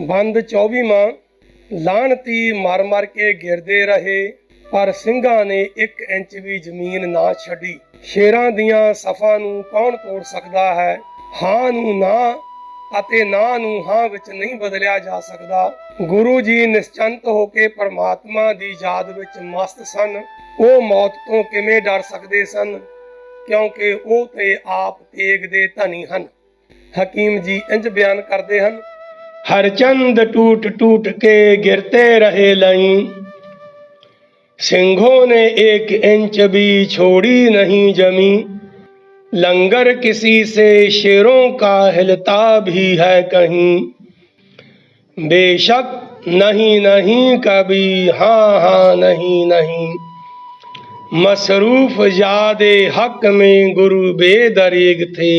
ਬੰਦ 24ਵਾਂ। ਲਾਹਣਤੀ ਮਰ ਮਰ ਕੇ ਗਿਰਦੇ ਰਹੇ, ਪਰ ਸਿੰਘਾਂ ਨੇ 1 ਇੰਚ ਵੀ ਜ਼ਮੀਨ ਨਾ ਛੱਡੀ। ਸ਼ੇਰਾਂ ਦੀਆਂ ਸਫਾਂ ਨੂੰ ਕੌਣ ਤੋੜ ਸਕਦਾ ਹੈ? ਹਾਂ ਨੂੰ ਨਾ ਅਤੇ ਨਾ ਨੂੰ ਹਾਂ ਵਿੱਚ ਨਹੀਂ ਬਦਲਿਆ ਜਾ ਸਕਦਾ। ਗੁਰੂ ਜੀ ਨਿਸ਼ਚੰਤ ਹੋ ਕੇ ਪਰਮਾਤਮਾ ਦੀ ਯਾਦ ਵਿੱਚ ਮਸਤ ਸਨ। ਉਹ ਮੌਤ ਤੋਂ ਕਿਵੇਂ ਡਰ ਸਕਦੇ ਸਨ, ਕਿਉਂਕਿ ਉਹ ਤੇ ਆਪ ਤੇਗ ਦੇ ਧਨੀ ਹਨ। ਹਕੀਮ ਜੀ ਇੰਜ ਬਿਆਨ ਕਰਦੇ ਹਨ। हर चंद टूट टूट के गिरते रहे लई, सिंहों ने 1 इंच भी छोड़ी नहीं जमी। लंगर किसी से शेरों का हिलता भी है कहीं, बेशक नहीं नहीं कभी हाँ हाँ नहीं नहीं। मसरूफ यादे हक में गुरु बेदरेग थे,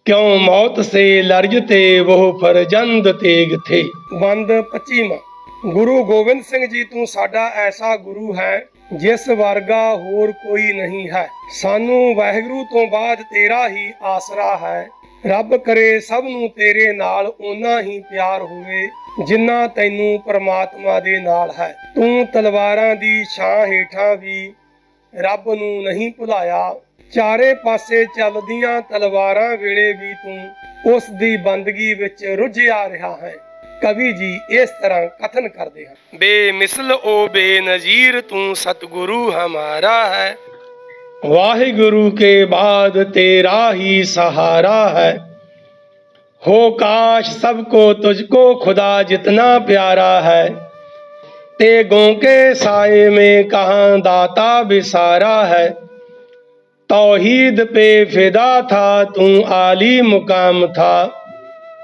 क्यों मौत से लरजते वो फरजंद तेग थे। ਬੰਦ 25ਵਾਂ। ਗੁਰੂ ਗੋਬਿੰਦ ਸਿੰਘ ਜੀ ਤੂੰ ਸਾਡਾ ਐਸਾ ਗੁਰੂ ਹੈ ਜਿਸ ਵਰਗਾ ਹੋਰ ਕੋਈ ਨਹੀਂ ਹੈ। ਸਾਨੂੰ ਵਾਹਿਗੁਰੂ ਤੋਂ ਬਾਅਦ ਤੇਰਾ ਹੀ ਆਸਰਾ ਹੈ। ਰੱਬ ਕਰੇ ਸਭ ਨੂੰ ਤੇਰੇ ਨਾਲ ਓਨਾ ਹੀ ਪਿਆਰ ਹੋਵੇ ਜਿੰਨਾ ਤੈਨੂੰ ਪਰਮਾਤਮਾ ਦੇ ਨਾਲ ਹੈ। ਤੂੰ ਤਲਵਾਰਾਂ ਦੀ ਛਾਂ ਹੇਠਾਂ ਵੀ ਰੱਬ ਨੂੰ ਨਹੀਂ ਭੁਲਾਇਆ। ਚਾਰੇ ਪਾਸੇ ਚੱਲਦੀਆਂ ਤਲਵਾਰਾਂ ਵੇਲੇ ਵੀ ਤੂੰ ਉਸ ਦੀ ਬੰਦਗੀ ਵਿੱਚ ਰੁੱਝਿਆ ਰਿਹਾ ਹੈ। ਕਵੀ ਜੀ ਇਸ ਤਰ੍ਹਾਂ ਕਥਨ ਕਰਦੇ ਹਨ। ਬੇਮਿਸਲ ਓ ਬੇਨਜ਼ੀਰ ਤੂੰ ਸਤਿਗੁਰੂ ਹਮਾਰਾ ਹੈ, ਵਾਹਿਗੁਰੂ ਕੇ ਬਾਦ ਤੇਰਾ ਹੀ ਸਹਾਰਾ ਹੈ। हो काश सबको तुझको खुदा जितना प्यारा है, तेगों के साए में कहाँ दाता बिसारा है। तौहीद पे फिदा था तू आली मुकाम था,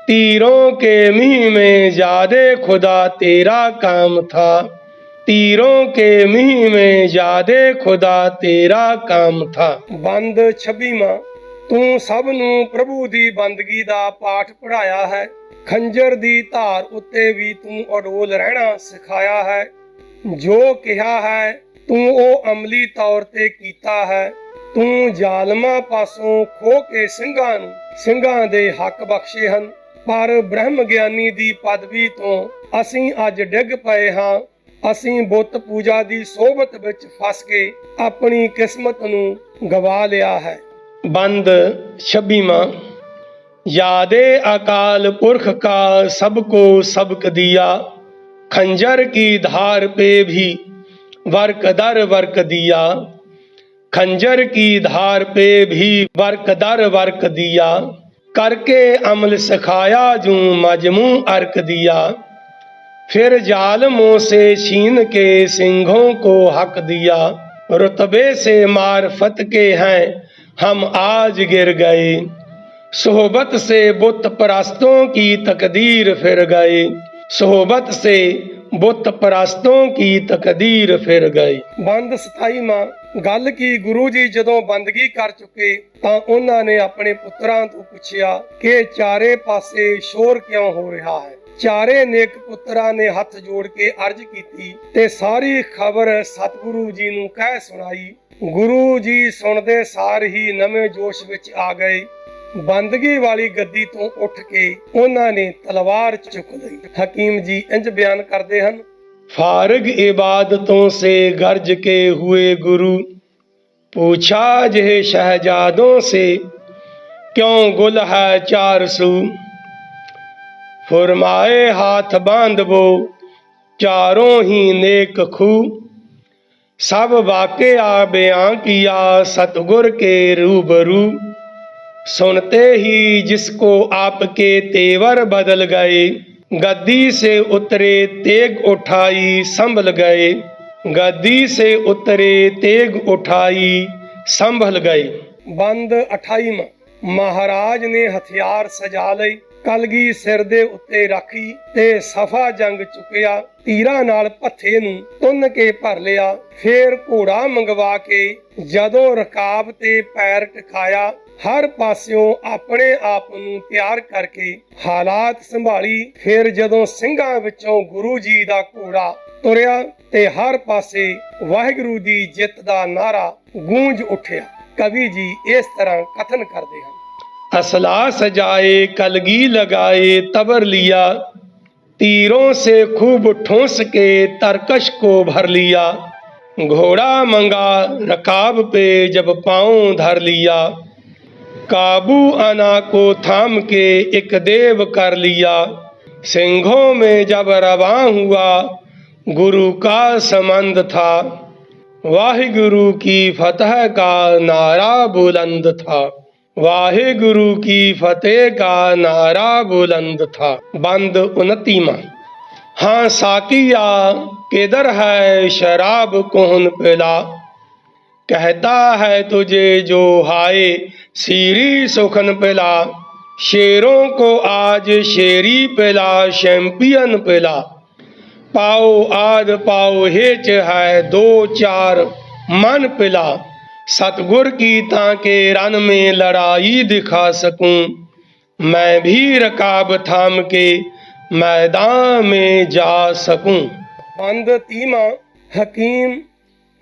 तीरों के मीह में जादे खुदा तेरा काम था। तीरों के मीह में जादे खुदा तेरा काम था। बंद 26वां। ਤੂੰ ਸਭ ਨੂੰ ਪ੍ਰਭੂ ਦੀ ਬੰਦਗੀ ਦਾ ਪਾਠ ਪੜ੍ਹਾਇਆ ਹੈ। ਖੰਜਰ ਦੀ ਧਾਰ ਉੱਤੇ ਵੀ ਤੂੰ ਅਡੋਲ ਰਹਿਣਾ ਸਿਖਾਇਆ ਹੈ। ਜੋ ਕਿਹਾ ਹੈ ਤੂੰ ਉਹ ਅਮਲੀ ਤੌਰ ਤੇ ਕੀਤਾ ਹੈ। ਤੂੰ ਜ਼ਾਲਮਾਂ ਪਾਸੋਂ ਖੋ ਕੇ ਸਿੰਘਾਂ ਦੇ ਹੱਕ ਬਖਸ਼ੇ ਹਨ। ਪਰ ਬ੍ਰਹਮ ਗਿਆਨੀ ਦੀ ਪਦਵੀ ਤੋਂ ਅਸੀਂ ਅੱਜ ਡਿੱਗ ਪਏ ਹਾਂ। ਅਸੀਂ ਬੁੱਤ ਪੂਜਾ ਦੀ ਸੋਭਤ ਵਿੱਚ ਫਸ ਕੇ ਆਪਣੀ ਕਿਸਮਤ ਨੂੰ ਗਵਾ ਲਿਆ ਹੈ। बंद 26वां। यादे अकाल पुरख का सबको सबक दिया, खंजर की धार पे भी वर्क दर वर्क दिया। खंजर की धार पे भी वर्क दर वर्क दिया, करके अमल सिखाया जूं मजमू अर्क दिया। फिर जालमों से छीन के सिंहों को हक दिया, रुतबे से मार्फत के हैं हम आज गिर गए। सोहबत से बुत परस्तों की तकदीर फिर गए, सोहबत से बुत परस्तों की तकदीर फिर गए। बंद 27वां। ਗੱਲ ਕੀ ਗੁਰੂ ਜੀ ਜਦੋਂ ਬੰਦਗੀ ਕਰ ਚੁੱਕੇ ਤਾਂ ਉਹਨਾਂ ਨੇ ਆਪਣੇ ਪੁੱਤਰਾਂ ਤੋਂ ਪੁੱਛਿਆ ਕਿ ਚਾਰੇ ਪਾਸੇ ਸ਼ੋਰ ਕਿਉਂ ਹੋ ਰਿਹਾ ਹੈ। ਚਾਰੇ ਨੇਕ ਪੁੱਤਰਾਂ ਨੇ ਹੱਥ ਜੋੜ ਕੇ ਅਰਜ਼ ਕੀਤੀ ਤੇ ਸਾਰੀ ਖਬਰ ਸਤਿਗੁਰੂ ਜੀ ਨੂੰ ਕਹਿ ਸੁਣਾਈ। ਗੁਰੂ ਜੀ ਸੁਣਦੇ ਸਾਰ ਹੀ ਨਵੇਂ ਜੋਸ਼ ਵਿੱਚ ਆ ਗਏ। ਬੰਦਗੀ ਵਾਲੀ ਗੱਦੀ ਤੋਂ ਉੱਠ ਕੇ ਉਹਨਾਂ ਨੇ ਤਲਵਾਰ ਚੁੱਕ ਲਈ। ਹਕੀਮ ਜੀ ਇੰਜ ਬਿਆਨ ਕਰਦੇ ਹਨ। फारिग इबादतों से गर्ज के हुए गुरु, पूछा जे शहजादों से क्यों गुल है 4 सू। फरमाए हाथ बांधवो चारों ही नेक खू, सब वाकया बयां किया सतगुर के रूबरू। सुनते ही जिसको आपके तेवर बदल गए, गद्दी से उतरे तेग उठाई संभल गए। गद्दी से उतरे तेग उठाई संभल गए। बंद 28वां। महाराज ने हथियार सजा लई, कलगी सिर दे उत्ते रखी ते सफा जंग चुकिया। तीरां नाल भत्थे नूं तुन के भर लिया। फिर घोड़ा मंगवा के जदों रकाब ते पैर टिकाया, हर पासियों अपने आप ਨੂੰ ਤਿਆਰ ਕਰਕੇ ਹਾਲਾਤ ਸੰਭਾਲੀ। ਫਿਰ ਜਦੋਂ ਸਿੰਘਾਂ ਵਿੱਚੋਂ ਗੁਰੂ ਜੀ ਦਾ ਘੋੜਾ ਤੁਰਿਆ ਤੇ ਹਰ ਪਾਸੇ ਵਾਹਿਗੁਰੂ ਦੀ ਜਿੱਤ ਦਾ ਨਾਰਾ ਗੂੰਜ ਉੱਠਿਆ। ਕਵੀ ਜੀ ਇਸ ਤਰ੍ਹਾਂ ਕਥਨ ਕਰਦੇ ਹਨ। असला सजाए कलगी लगाए तबर लिया, तीरों से खूब ठोंस के तरकश को भर लिया। घोड़ा मंगा रकाब पे जब पाँव धर लिया। काबू आना को थाम के एक देव कर लिया। सिंहों में जब रवां हुआ गुरु का संबंध था। वाहिगुरु की फतह का नारा बुलंद था। वाहिगुरु की फतेह का नारा बुलंद था। बंद 29वां। हाँ साकिया किधर है शराब कौन पिला। कहता है तुझे जो हाय सीरी सुखन पिला। शेरों को आज शेरी पिला शैम्पियन पिला। पाओ आद पाओ हेच है 2-4 मन पिला। सतगुर की ताके रन में लड़ाई दिखा सकूं। मैं भी रकाब थाम के मैदान में जा सकूं। बंद 30वां। हकीम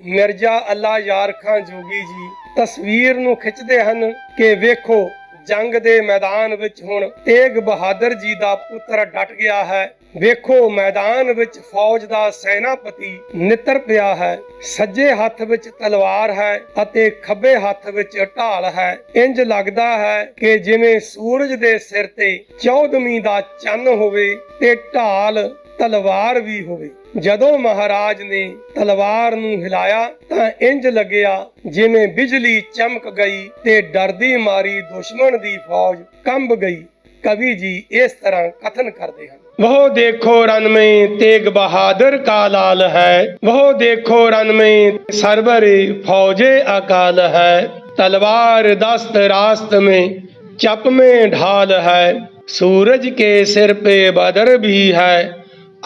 मिर्जा ਅੱਲਾ ਯਾਰ ਖਾਂ ਜੋਗੀ ਜੀ ਤਸਵੀਰ ਨੂੰ ਖਿੱਚਦੇ ਹਨ ਕਿ ਵੇਖੋ ਜੰਗ ਦੇ ਮੈਦਾਨ ਵਿੱਚ ਹੁਣ ਤੇਗ ਬਹਾਦਰ ਜੀ ਦਾ ਪੁੱਤਰ ਡਟ ਗਿਆ ਹੈ। ਵੇਖੋ ਮੈਦਾਨ ਵਿੱਚ ਫੌਜ ਦਾ ਸੈਨਾਪਤੀ ਨਿੱਤਰ ਪਿਆ ਹੈ। ਸੱਜੇ ਹੱਥ ਵਿੱਚ ਤਲਵਾਰ ਹੈ ਅਤੇ ਖੱਬੇ ਹੱਥ ਵਿੱਚ ਢਾਲ ਹੈ। ਇੰਜ ਲੱਗਦਾ ਹੈ ਕਿ ਜਿਵੇਂ ਸੂਰਜ ਦੇ ਸਿਰ ਤੇ 14ਵੀਂ ਦਾ ਚੰਨ ਹੋਵੇ ਤੇ ਢਾਲ ਤਲਵਾਰ ਵੀ ਹੋਵੇ। ਜਦੋਂ ਮਹਾਰਾਜ ਨੇ ਤਲਵਾਰ ਨੂੰ ਹਿਲਾਇਆ ਤਾਂ ਇੰਜ ਲੱਗਿਆ ਜਿਵੇਂ ਬਿਜਲੀ ਚਮਕ ਗਈ ਤੇ ਡਰਦੀ ਮਾਰੀ ਦੁਸ਼ਮਣ ਦੀ ਫੌਜ ਕੰਬ ਗਈ। कवि जी इस तरह कथन करते हैं। वह देखो रन में तेग बहादुर का लाल है। वह देखो रन में सरवर फौजे अकाल है। तलवार दस्त रास्त में चप में ढाल है। सूरज के सिर पे बदर भी है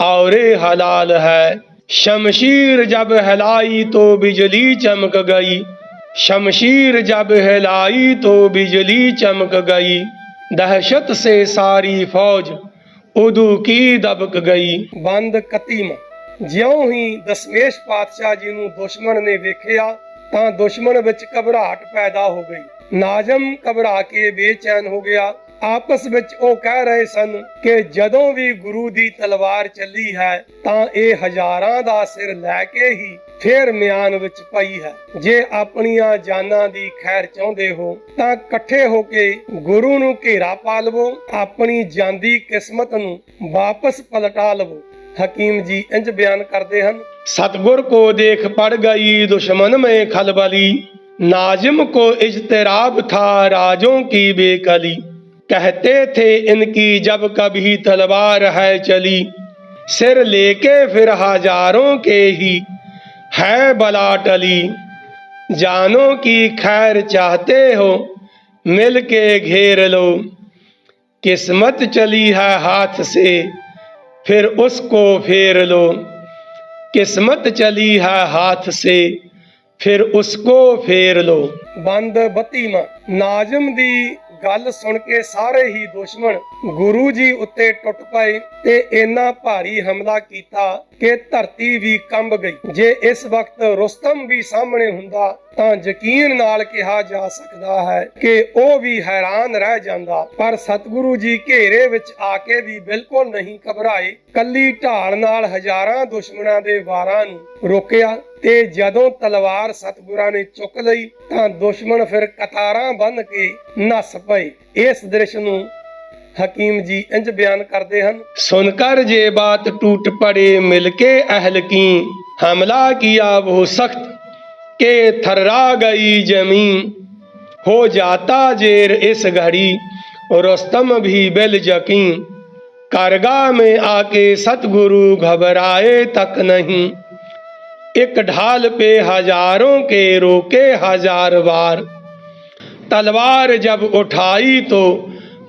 और हलाल है। शमशीर जब हिलाई तो बिजली चमक गई। शमशीर जब हिलाई तो बिजली चमक गई। दहशत से सारी फौज उदू की दबक गई। बंद 31वां। ਜਿਉਂ ਹੀ ਦਸ਼ਮੇਸ਼ ਪਾਤਸ਼ਾਹ ਜੀ ਨੂੰ ਦੁਸ਼ਮਣ ਨੇ ਵੇਖਿਆ ਤਾਂ ਦੁਸ਼ਮਣ ਵਿੱਚ ਘਬਰਾਹਟ ਪੈਦਾ ਹੋ ਗਈ। ਨਾਜ਼ਮ ਘਬਰਾ ਕੇ ਬੇਚੈਨ ਹੋ ਗਿਆ। ਆਪਸ ਵਿੱਚ ਉਹ ਕਹਿ ਰਹੇ ਸਨ ਕਿ ਜਦੋਂ ਵੀ ਗੁਰੂ ਦੀ ਤਲਵਾਰ ਚੱਲੀ ਹੈ ਤਾਂ ਇਹ ਹਜ਼ਾਰਾਂ ਦਾ ਸਿਰ ਲੈ ਕੇ ਹੀ ਫੇਰ ਮਿਆਨ ਵਿੱਚ ਪਈ ਹੈ। ਜੇ ਆਪਣੀਆਂ ਜਾਨਾਂ ਦੀ ਖੈਰ ਚਾਹੁੰਦੇ ਹੋ ਤਾਂ ਇਕੱਠੇ ਹੋ ਕੇ ਗੁਰੂ ਨੂੰ ਘੇਰਾ ਪਾ ਲਵੋ। ਆਪਣੀ ਜਾਂਦੀ ਕਿਸਮਤ ਨੂੰ ਵਾਪਸ ਪਲਟਾ ਲਵੋ। हकीम जी इंज बयान करते हैं। सतगुर को देख पड़ गई दुश्मन में खलबली। नाजिम को इज्तिराब था राजों की बेकली। कहते थे इनकी जब कभी तलवार है चली। सिर लेके फिर हजारों के ही है बला टली। जानों की खैर चाहते हो मिल के घेर लो। किस्मत चली है हाथ से फिर उसको फेर लो। किस्मत चली है हाथ से फिर उसको फेर लो। बंद 32वां। नाजिम दी ਗੱਲ ਸੁਣ ਕੇ ਸਾਰੇ ਹੀ ਦੁਸ਼ਮਣ ਗੁਰੂ ਜੀ ਉੱਤੇ ਟੁੱਟ ਪਏ ਤੇ ਇੰਨਾ ਭਾਰੀ ਹਮਲਾ ਕੀਤਾ ਕਿ ਧਰਤੀ ਵੀ ਕੰਬ ਗਈ। ਜੇ ਇਸ ਵਕਤ ਰੁਸਤਮ ਵੀ ਸਾਹਮਣੇ ਹੁੰਦਾ ਤਾਂ ਯਕੀਨ ਨਾਲ ਕਿਹਾ ਜਾ ਸਕਦਾ ਹੈ ਕਿ ਉਹ ਵੀ ਹੈਰਾਨ ਰਹਿ ਜਾਂਦਾ। ਪਰ ਸਤਿਗੁਰੂ ਜੀ ਘੇਰੇ ਵਿੱਚ ਆ ਕੇ ਵੀ ਬਿਲਕੁਲ ਨਹੀਂ ਘਬਰਾਏ। ਕੱਲੀ ਢਾਲ ਨਾਲ ਹਜ਼ਾਰਾਂ ਦੁਸ਼ਮਣਾਂ ਦੇ ਵਾਰਾਂ ਨੂੰ ਰੋਕਿਆ ਤੇ ਜਦੋਂ ਤਲਵਾਰ ਸਤਿਗੁਰਾਂ ਨੇ ਚੁੱਕ ਲਈ ਤਾਂ ਦੁਸ਼ਮਣ ਫਿਰ ਕਤਾਰਾਂ ਬੰਨ ਕੇ ਨੱਸ ਪਏ। ਇਸ ਦ੍ਰਿਸ਼ ਨੂੰ हकीम जी इंज बयान करते हैं। सुनकर ये बात टूट पड़े मिलके अहल की। हमला किया वो सख्त के थर्रा गई जमीन। हो जाता जेर इस घड़ी रुस्तम भी बिल यकीन। कारगाह में आके सतगुरु घबराए तक नहीं। एक ढाल पे हजारों के रोके हजार वार। तलवार जब उठाई तो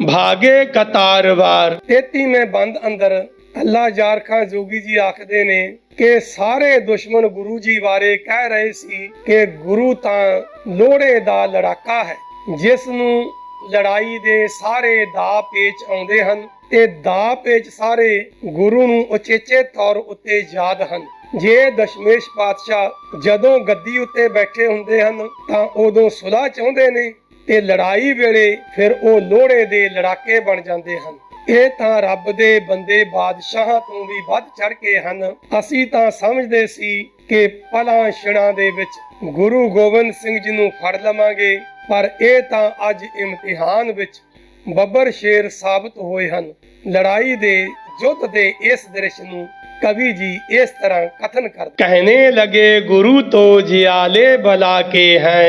भागे कतारवार। 33वें बंद अंदर ਅੱਲਾ ਯਾਰ ਖਾਂ ਜੋਗੀ ਜੀ ਆਖਦੇ ਨੇ ਕਿ ਸਾਰੇ ਦੁਸ਼ਮਣ ਗੁਰੂ ਜੀ ਬਾਰੇ ਕਹਿ ਰਹੇ ਸੀ ਕਿ ਗੁਰੂ ਤਾਂ ਲੋਹੜੇ ਦਾ ਲੜਾਕਾ ਹੈ ਜਿਸ ਨੂੰ ਲੜਾਈ ਦੇ ਸਾਰੇ ਦਾ ਪੇਚ ਆਉਂਦੇ ਹਨ ਤੇ ਦਾ ਪੇਚ ਸਾਰੇ ਗੁਰੂ ਨੂੰ ਉਚੇਚੇ ਤੌਰ ਉੱਤੇ ਯਾਦ ਹਨ। ਜੇ ਦਸ਼ਮੇਸ਼ ਪਾਤਸ਼ਾਹ ਜਦੋਂ ਗੱਦੀ ਉੱਤੇ ਬੈਠੇ ਹੁੰਦੇ ਹਨ ਤਾਂ ਉਦੋਂ ਸੁਲ੍ਹਾ ਚਾਹੁੰਦੇ ਨੇ ਤੇ ਲੜਾਈ ਵੇਲੇ ਫਿਰ ਉਹ ਲੋਹੜੇ ਦੇ ਲੜਾਕੇ ਬਣ ਜਾਂਦੇ ਹਨ। ਇਹ ਤਾਂ ਰੱਬ ਦੇ ਬੰਦੇ ਬਾਦਸ਼ਾਹਾਂ ਤੋਂ ਵੀ ਵੱਧ ਚੜ ਕੇ ਹਨ। ਅਸੀਂ ਤਾਂ ਸਮਝਦੇ ਸੀ ਕਿ ਪਲਾਂ ਛਿੜਾਂ ਦੇ ਵਿੱਚ ਗੁਰੂ ਗੋਬਿੰਦ ਸਿੰਘ ਜੀ ਨੂੰ ਫੜ ਲਵਾਂਗੇ, ਪਰ ਇਹ ਤਾਂ ਅੱਜ ਇਮਤਿਹਾਨ ਵਿੱਚ ਬੱਬਰ ਸ਼ੇਰ ਸਾਬਤ ਹੋਏ ਹਨ। ਲੜਾਈ ਦੇ युद्ध ਦੇ ਇਸ ਦ੍ਰਿਸ਼ ਨੂੰ कवि जी इस तरह कथन कर कहने लगे गुरु तो जियाले बला के हैं,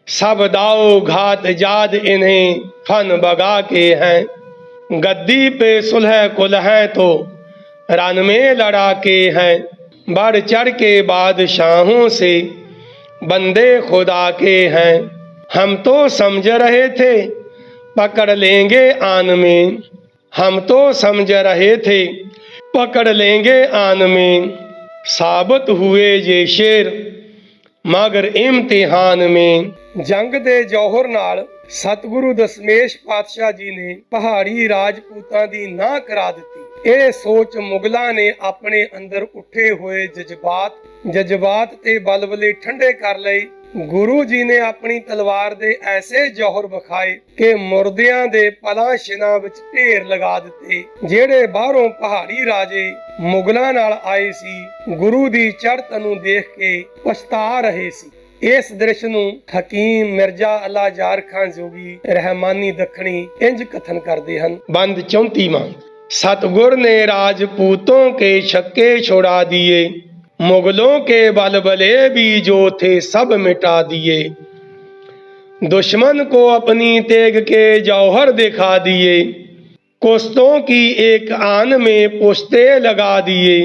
सब दाओ घात जाद इन्हें फन बगा के हैं। गद्दी पे सुलह कुलह तो रन में लड़ा के हैं, बढ़ चढ़ के बादशाहों से बंदे खुदा के हैं। हम तो समझ रहे थे पकड़ लेंगे आन में, हम तो समझ रहे थे पकड़ लेंगे आन में। साबित हुए ये शेर मगर इम्तिहान में। जंग दे जौहर नाल सतगुरु दशमेश पातशाह जी ने पहाड़ी राजपूतां दी ना करा दित्ती। ਇਹ ਸੋਚ ਮੁਗਲਾਂ ਨੇ ਆਪਣੇ ਅੰਦਰ ਉੱਠੇ ਹੋਏ ਜਜ਼ਬਾਤ ਤੇ ਬਲਬਲੇ ਠੰਡੇ ਕਰ ਲਏ। ਗੁਰੂ ਜੀ ਨੇ ਆਪਣੀ ਤਲਵਾਰ ਦੇ ਐਸੇ ਜੌਹਰ ਵਿਖਾਏ ਕਿ ਮੁਰਦਿਆਂ ਦੇ ਪਲਾਂ ਛਿਨਾਂ ਵਿੱਚ ਢੇਰ ਲਗਾ ਦਿੱਤੇ। ਜਿਹੜੇ ਬਾਹਰੋਂ ਪਹਾੜੀ ਰਾਜੇ ਮੁਗਲਾਂ ਨਾਲ ਆਏ ਸੀ, ਗੁਰੂ ਦੀ ਚੜ੍ਹਤ ਨੂੰ ਦੇਖ ਕੇ ਪਛਤਾ ਰਹੇ ਸੀ। ਇਸ ਦ੍ਰਿਸ਼ ਨੂੰ ਹਕੀਮ ਮਿਰਜ਼ਾ ਅੱਲਾ ਜਾਰ ਖਾਨ ਜੋਗੀ ਰਹਿਮਾਨੀ ਦੱਖਣੀ ਇੰਜ ਕਥਨ ਕਰਦੇ ਹਨ। ਬੰਦ 34ਵਾਂ। सतगुर ने राजपूतों के छक्के छुड़ा दिए, मुगलों के बलबले भी जो थे सब मिटा दिए। दुश्मन को अपनी तेग के जौहर दिखा दिए, कुश्तों की एक आन में पुश्ते लगा दिए।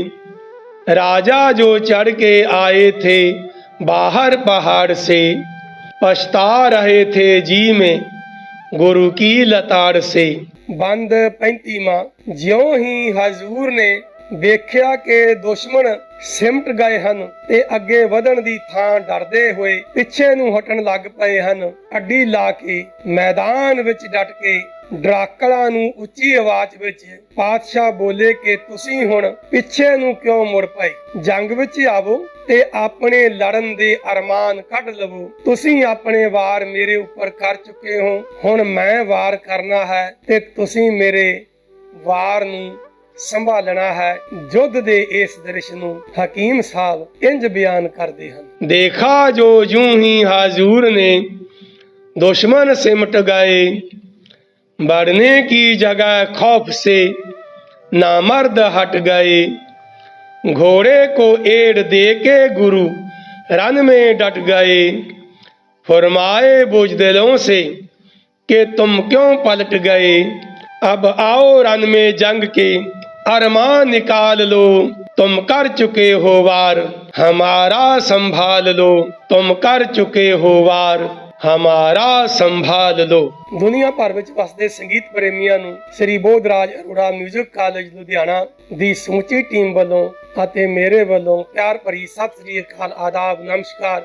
राजा जो चढ़ के आए थे बाहर पहाड़ से, पछता रहे थे जी में गुरु की लताड़ से। ਬੰਦ 35ਵਾਂ। ਜਿਉਂ ਹੀ ਹਜ਼ੂਰ ਨੇ ਵੇਖਿਆ ਕਿ ਦੁਸ਼ਮਣ ਸਿਮਟ ਗਏ ਹਨ ਤੇ ਅੱਗੇ ਵਧਣ ਦੀ ਥਾਂ ਡਰਦੇ ਹੋਏ ਪਿੱਛੇ ਨੂੰ ਹਟਣ ਲੱਗ ਪਏ ਹਨ, ਅੱਡੀ ਲਾ ਕੇ ਮੈਦਾਨ ਵਿੱਚ ਡਟ ਕੇ ਡਰਾਕਲਾਂ ਨੂੰ ਉੱਚੀ ਆਵਾਜ਼ ਵਿੱਚ ਪਾਤਸ਼ਾਹ ਬੋਲੇ ਕਿ ਤੁਸੀਂ ਹੁਣ ਪਿੱਛੇ ਨੂੰ ਕਿਉਂ ਮੁੜ ਪਏ? ਜੰਗ ਵਿੱਚ ਆਵੋ ਤੇ ਆਪਣੇ ਲੜਨ ਦੇ ਅਰਮਾਨ ਕੱਢ ਲਵੋ। ਤੁਸੀਂ ਆਪਣੇ ਵਾਰ ਮੇਰੇ ਉੱਪਰ ਕਰ ਚੁੱਕੇ ਹੋ, ਹੁਣ ਮੈਂ ਵਾਰ ਕਰਨਾ ਹੈ ਤੇ ਤੁਸੀਂ ਮੇਰੇ ਵਾਰ ਨੂੰ ਸੰਭਾਲਣਾ ਹੈ। युद्ध ਦੇ ਇਸ ਦ੍ਰਿਸ਼ ਨੂੰ ਹਕੀਮ ਸਾਹਿਬ ਇੰਜ ਬਿਆਨ ਕਰਦੇ ਹਨ। ਦੇਖਾ ਜੋ यूं ही हाजूर ने दुश्मन सिमट गए, बढ़ने की जगह खौफ से नामर्द हट गए। घोड़े को एड़ दे के गुरु रन में डट गए, फरमाए बुजदिलों से कि तुम क्यों पलट गए। अब आओ रन में जंग के अरमान निकाल लो, तुम कर चुके हो वार हमारा संभाल लो, तुम कर चुके हो वार हमारा संभाल लो। ਦੁਨੀਆ ਭਰ ਵਿੱਚ ਵਸਦੇ ਸੰਗੀਤ ਪ੍ਰੇਮੀਆਂ ਨੂੰ ਸ੍ਰੀ ਬੋਧਰਾਜ ਅਰੋੜਾ ਮਿਊਜ਼ਿਕ ਕਾਲਜ ਲੁਧਿਆਣਾ ਦੀ ਸਮੁੱਚੀ ਟੀਮ ਵੱਲੋਂ ਅਤੇ ਮੇਰੇ ਵੱਲੋਂ ਪਿਆਰ ਭਰੀ ਸਤਿ ਸ੍ਰੀ ਅਕਾਲ, ਆਦਾਬ, ਨਮਸਕਾਰ।